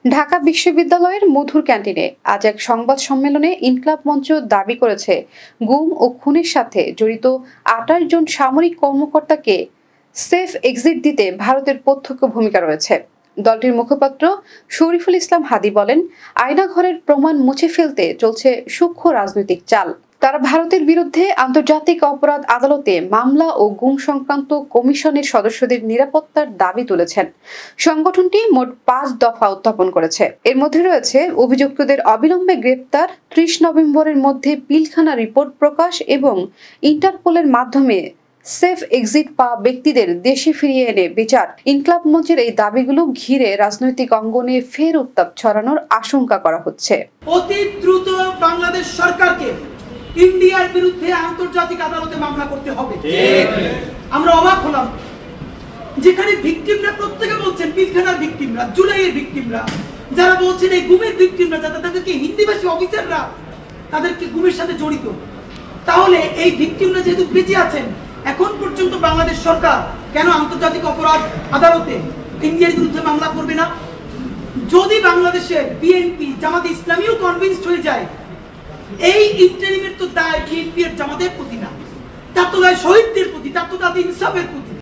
ঢাকা বিশ্ববিদ্যালয়ের মধুর ক্যান্টিনে আজ এক সংবাদ সম্মেলনে ইনকলাব মঞ্চ দাবি করেছে, গুম ও খুনের সাথে জড়িত ২৮ জন সামরিক কর্মকর্তাকে সেফ এক্সিট দিতে ভারতের প্রত্যক্ষ ভূমিকা রয়েছে। দলটির মুখপাত্র শরীফুল ইসলাম হাদী বলেন, আয়নাঘরের প্রমাণ মুছে ফেলতে চলছে সূক্ষ্ম রাজনৈতিক চাল। তারা ভারতের বিরুদ্ধে আন্তর্জাতিক অপরাধ আদালতে মামলা ও গুম সংক্রান্ত কমিশনের সদস্যদের নিরাপত্তার দাবি তুলেছেন। সংগঠনটি মোট ৫ দফা উত্থাপন করেছে। এর মধ্যে রয়েছে অভিযুক্তদের অবিলম্বে গ্রেপ্তার, ৩০ নভেম্বরের মধ্যে পিলখানা রিপোর্ট প্রকাশ এবং ইন্টারপোলের মাধ্যমে সেফ এক্সিট পাওয়া ব্যক্তিদের দেশে ফিরিয়ে এনে বিচার। ইনকলাব মঞ্চের এই দাবিগুলো ঘিরে রাজনৈতিক অঙ্গনে ফের উত্তাপ ছড়ানোর আশঙ্কা করা হচ্ছে। অতি দ্রুত বাংলাদেশ সরকারকে ইন্ডিয়ার বিরুদ্ধে আন্তর্জাতিক আদালতে মামলা করতে হবে। আমরা অবাক হলাম, যেখানে ভিকটিমরা প্রত্যেকে বলছেন পিলখানার ভিকটিমরা, জুলাইয়ের ভিকটিমরা, যারা বলছেন এই গুমের ভিকটিমরা, যারা তাদেরকে হিন্দিভাষী অফিসাররা তাদেরকে গুমের সাথে জড়িত, তাহলে এই ভিকটিমরা যেহেতু বেঁচে আছেন, এখন পর্যন্ত বাংলাদেশ সরকার কেন আন্তর্জাতিক অপরাধ আদালতে ইন্ডিয়ার বিরুদ্ধে মামলা করবে না? যদি বাংলাদেশের বিএনপি জামাতে ইসলামীও কনভিন্সড হয়ে যায়, এই ইন্টারিমের তো দায় বিএনপি এর জামাতের প্রতি না, তার তো দায় শহীদদের প্রতি, তার তো দায় ইনসাফের প্রতি।